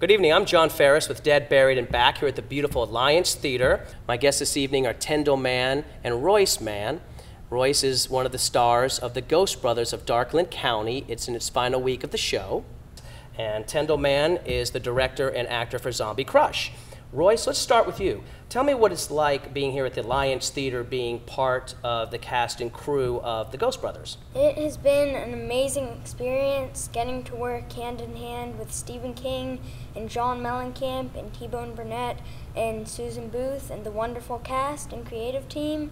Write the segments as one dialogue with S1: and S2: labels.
S1: Good evening, I'm John Ferris with DeadBuried&Back here at the beautiful Alliance Theater. My guests this evening are Tendal Mann and Royce Mann. Royce is one of the stars of The Ghost Brothers of Darkland County. It's in its final week of the show. And Tendal Mann is the director and actor for Zombie Crush. Royce, let's start with you. Tell me what it's like being here at the Alliance Theater, being part of the cast and crew of The Ghost Brothers.
S2: It has been an amazing experience getting to work hand in hand with Stephen King and John Mellencamp and T-Bone Burnett and Susan Booth and the wonderful cast and creative team.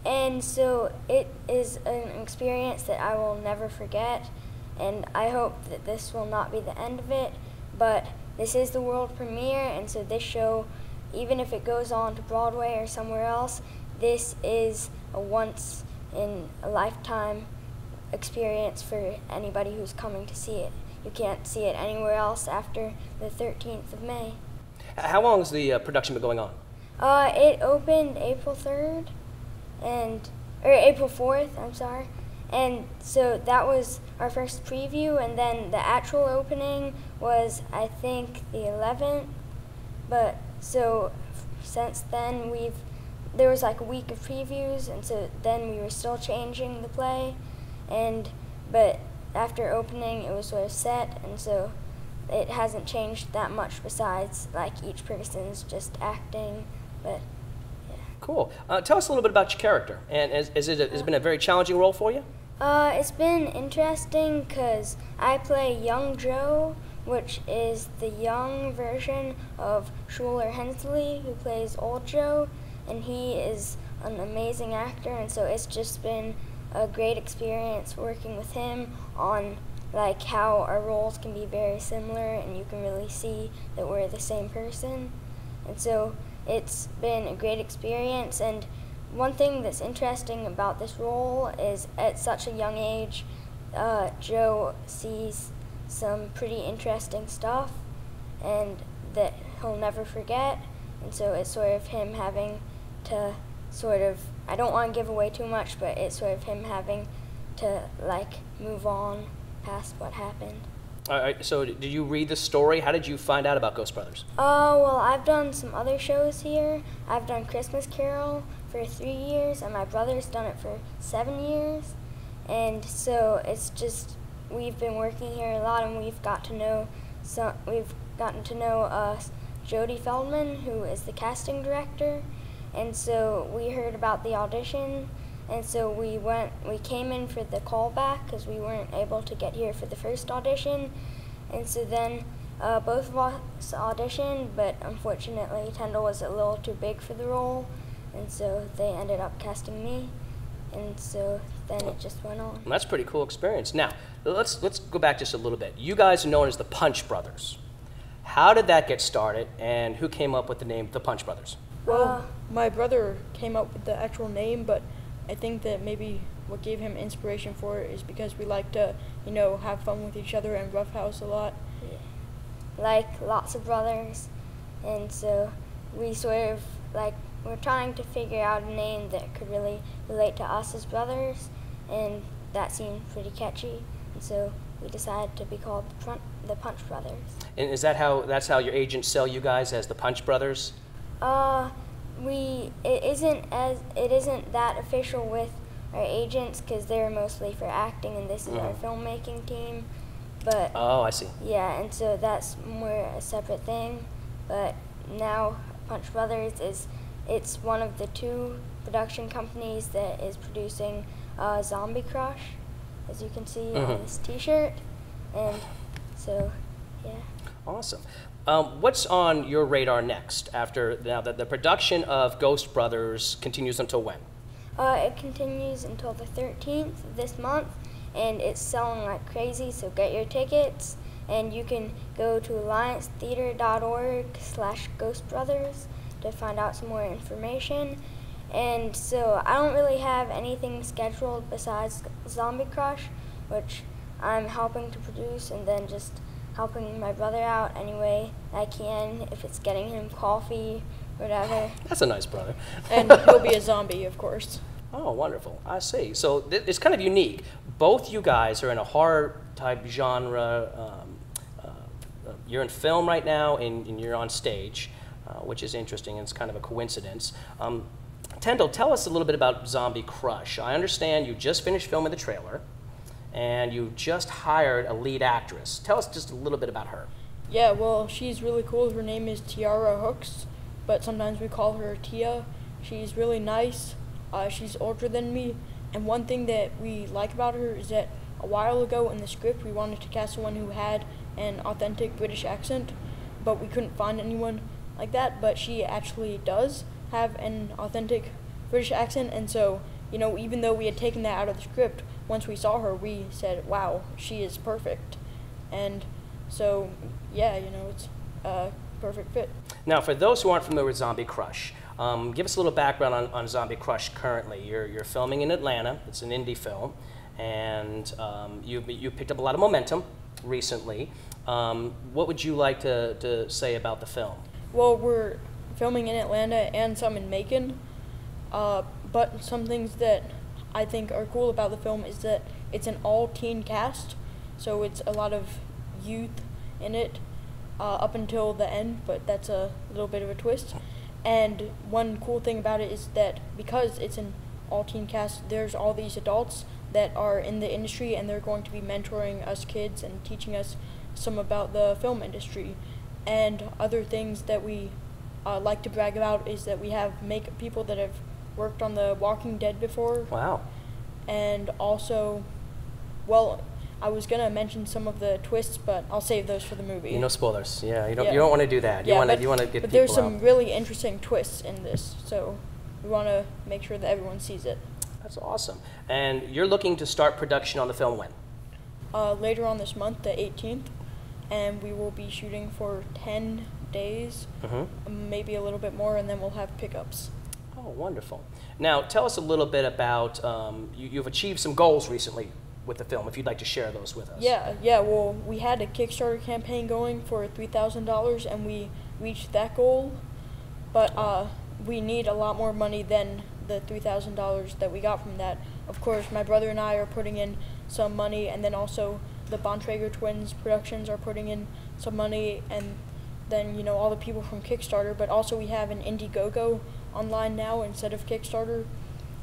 S2: And so it is an experience that I will never forget, and I hope that this will not be the end of it, but this is the world premiere, and so this show, even if it goes on to Broadway or somewhere else, this is a once-in-a-lifetime experience for anybody who's coming to see it. You can't see it anywhere else after the 13th of May.
S1: How long has the production been going on?
S2: It opened April 3rd, or April 4th, I'm sorry. And so that was our first preview, and then the actual opening was, I think, the 11th. But so since then, there was like a week of previews, and so then we were still changing the play. But after opening, it was sort of set, and so it hasn't changed that much besides like each person's just acting. But yeah.
S1: Cool. Tell us a little bit about your character. And has it been a very challenging role for you?
S2: It's been interesting because I play Young Joe, which is the young version of Schuler Hensley, who plays Old Joe, and he is an amazing actor, and so it's just been a great experience working with him on like how our roles can be very similar, and you can really see that we're the same person. And so it's been a great experience, and one thing that's interesting about this role is at such a young age, Joe sees some pretty interesting stuff and that he'll never forget, and so it's sort of him having to I don't want to give away too much, but it's sort of him having to like move on past what happened.
S1: All right, so did you read the story? How did you find out about Ghost Brothers?
S2: Well, I've done some other shows here. I've done Christmas Carol for 3 years, and my brother's done it for 7 years. And so it's just, we've been working here a lot, and we've gotten to know Jodie Feldman, who is the casting director. And so we heard about the audition, and so we came in for the callback because we weren't able to get here for the first audition. And so then both of us auditioned, but unfortunately Tendal was a little too big for the role, and so they ended up casting me. And so then it just went on.
S1: Well, that's a pretty cool experience. Now, let's go back just a little bit. You guys are known as the Punch Brothers. How did that get started, and who came up with the name the Punch Brothers?
S3: Well, my brother came up with the actual name, but I think that maybe what gave him inspiration for it is because we like to, have fun with each other and roughhouse a lot.
S2: Yeah. Like lots of brothers, and so we sort of we're trying to figure out a name that could really relate to us as brothers, and that seemed pretty catchy, and so we decided to be called the Punch Brothers.
S1: And is that's how your agents sell you guys, as the Punch Brothers?
S2: It isn't that official with our agents because they're mostly for acting, and this is our filmmaking team. But
S1: oh, I see.
S2: Yeah, and so that's more a separate thing. But now Punch Brothers it's one of the 2 production companies that is producing Zombie Crush, as you can see on this T-shirt, and so yeah.
S1: Awesome. What's on your radar next after now that the production of Ghost Brothers continues until when?
S2: It continues until the 13th of this month, and it's selling like crazy, so get your tickets, and you can go to alliancetheater.org/ghostbrothers to find out some more information. And so I don't really have anything scheduled besides Zombie Crush, which I'm helping to produce, and then just helping my brother out any way I can, if it's getting him coffee, whatever.
S1: That's a nice brother.
S3: And he'll be a zombie, of course.
S1: Oh, wonderful. I see. So it's kind of unique. Both you guys are in a horror type genre you're in film right now, and you're on stage, which is interesting. It's kind of a coincidence. Tendal, tell us a little bit about Zombie Crush. I understand you just finished filming the trailer, and you just hired a lead actress. Tell us just a little bit about her.
S3: Yeah, well, she's really cool. Her name is Tiara Hooks, but sometimes we call her Tia. She's really nice. She's older than me, and one thing that we like about her is that a while ago in the script we wanted to cast someone who had an authentic British accent, but we couldn't find anyone like that, but she actually does have an authentic British accent, and so, you know, even though we had taken that out of the script, once we saw her, we said, wow, she is perfect. And so, yeah, you know, it's a perfect fit.
S1: Now, for those who aren't familiar with Zombie Crush, give us a little background on Zombie Crush currently. You're filming in Atlanta. It's an indie film, and you picked up a lot of momentum recently. What would you like to say about the film?
S3: Well, we're filming in Atlanta and some in Macon, but some things that I think are cool about the film is that it's an all-teen cast, so it's a lot of youth in it up until the end, but that's a little bit of a twist. And one cool thing about it is that because it's an all-teen cast, there's all these adults that are in the industry, and they're going to be mentoring us kids and teaching us some about the film industry. And other things that we like to brag about is that we have people that have worked on The Walking Dead before.
S1: Wow.
S3: And also, well, I was gonna mention some of the twists, but I'll save those for the movie.
S1: No spoilers. Yeah, you don't want to do that. You want to get people
S3: But there's
S1: out.
S3: some really interesting twists in this, so we want to make sure that everyone sees it.
S1: That's awesome. And you're looking to start production on the film when?
S3: Later on this month, the 18th, and we will be shooting for 10 days, maybe a little bit more, and then we'll have pickups.
S1: Oh, wonderful. Now, tell us a little bit about, you've achieved some goals recently with the film, if you'd like to share those with us.
S3: Yeah, well, we had a Kickstarter campaign going for $3,000, and we reached that goal, but we need a lot more money than the $3,000 that we got from that. Of course, my brother and I are putting in some money, and then also the Bontrager Twins Productions are putting in some money, and then, you know, all the people from Kickstarter, but also we have an Indiegogo online now instead of Kickstarter.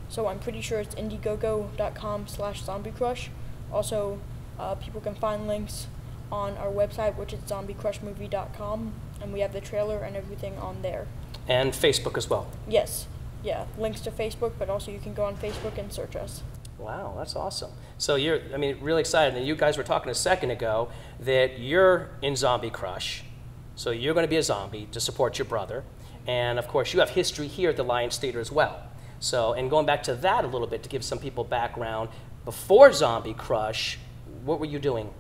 S3: So I'm pretty sure it's indiegogo.com/zombiecrush. Also, people can find links on our website, which is zombiecrushmovie.com, and we have the trailer and everything on there.
S1: And Facebook as well.
S3: Yes, yeah, links to Facebook, but also you can go on Facebook and search us.
S1: Wow, that's awesome. So you're, really excited. And you guys were talking a second ago that you're in Zombie Crush, so you're going to be a zombie to support your brother. And of course, you have history here at the Lions Theater as well. So, and going back to that a little bit to give some people background, before Zombie Crush, what were you doing?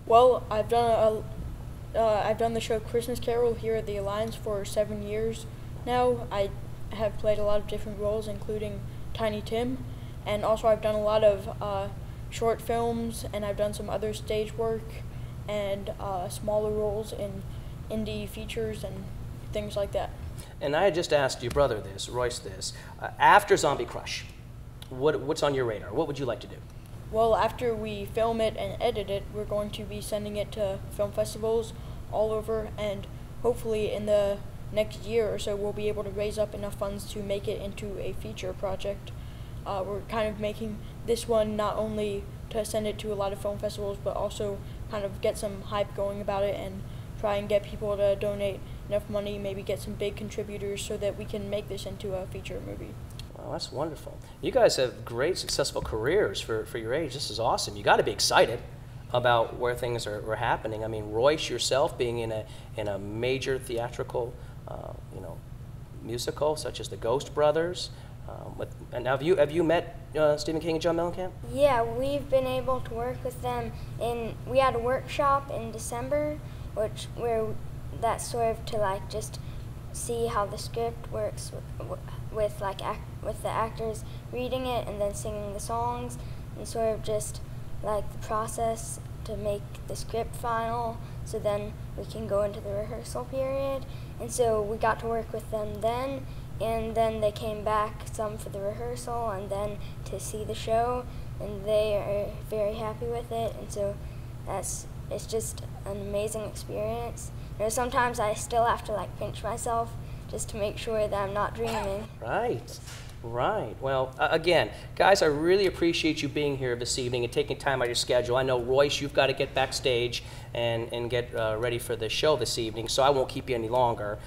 S3: Well, I've done the show Christmas Carol here at the Alliance for 7 years now. I have played a lot of different roles, including Tiny Tim, and also I've done a lot of short films, and I've done some other stage work and smaller roles in indie features and things like that.
S1: And I had just asked your brother this, Royce this, after Zombie Crush, what's on your radar? What would you like to do?
S3: Well, after we film it and edit it, we're going to be sending it to film festivals all over, and hopefully in the next year or so we'll be able to raise up enough funds to make it into a feature project. We're kind of making this one not only to send it to a lot of film festivals, but also kind of get some hype going about it and try and get people to donate enough money, maybe get some big contributors so that we can make this into a feature movie.
S1: Wow, that's wonderful. You guys have great, successful careers for your age. This is awesome. You got to be excited about where things are happening. I mean, Royce, yourself being in a major theatrical, musical such as the Ghost Brothers. And have you met Stephen King and John Mellencamp?
S2: Yeah, we've been able to work with them we had a workshop in December, where that's sort of to just see how the script works with the actors reading it and then singing the songs, and sort of just the process to make the script final, so then we can go into the rehearsal period. And so we got to work with them then, and then they came back some for the rehearsal and then to see the show, and they are very happy with it, and so that's it's just an amazing experience. You know, sometimes I still have to like pinch myself just to make sure that I'm not dreaming.
S1: Right. Right. Well, again, guys, I really appreciate you being here this evening and taking time out of your schedule. I know, Royce, you've got to get backstage and get ready for the show this evening, so I won't keep you any longer.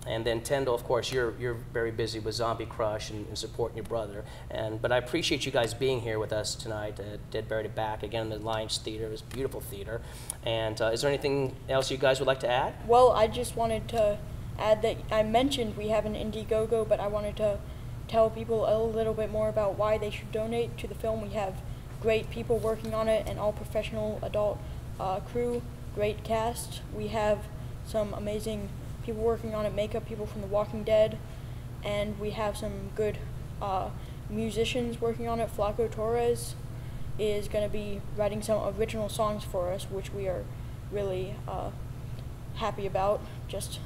S1: And then Tendal, of course, you're very busy with Zombie Crush and supporting your brother. But I appreciate you guys being here with us tonight at DeadBuried&Back, again, in the Alliance Theater. It's a beautiful theater. And is there anything else you guys would like to add?
S3: Well, I just wanted to add that I mentioned we have an Indiegogo, but I wanted to tell people a little bit more about why they should donate to the film. We have great people working on it, an all professional adult crew, great cast. We have some amazing people working on it, makeup people from The Walking Dead, and we have some good musicians working on it. Flaco Torres is going to be writing some original songs for us, which we are really happy about, just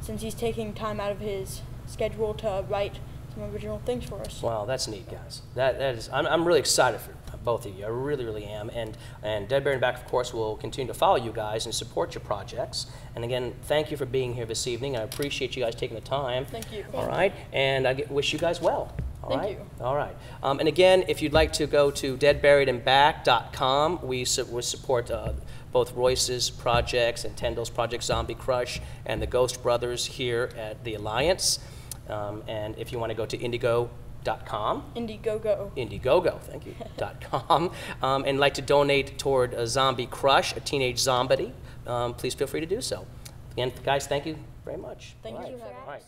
S3: since he's taking time out of his schedule to write some original things for us.
S1: Wow, that's neat, guys. That is, I'm really excited for both of you. I really, really am. And DeadBuried&Back, of course, will continue to follow you guys and support your projects. And again, thank you for being here this evening. I appreciate you guys taking the time.
S3: Thank you.
S1: All right, and I wish you guys well. All right?
S3: Thank you.
S1: All right. And again, if you'd like to go to DeadBuried&Back.com, we support both Royce's projects and Tendal's project, Zombie Crush, and the Ghost Brothers here at the Alliance. And if you want to go to Indiegogo.com, Indiegogo, thank you, .com, and like to donate toward a Zombie Crush, a teenage zombie, please feel free to do so. Again, guys, thank you very much.
S3: Thank you.
S1: All right.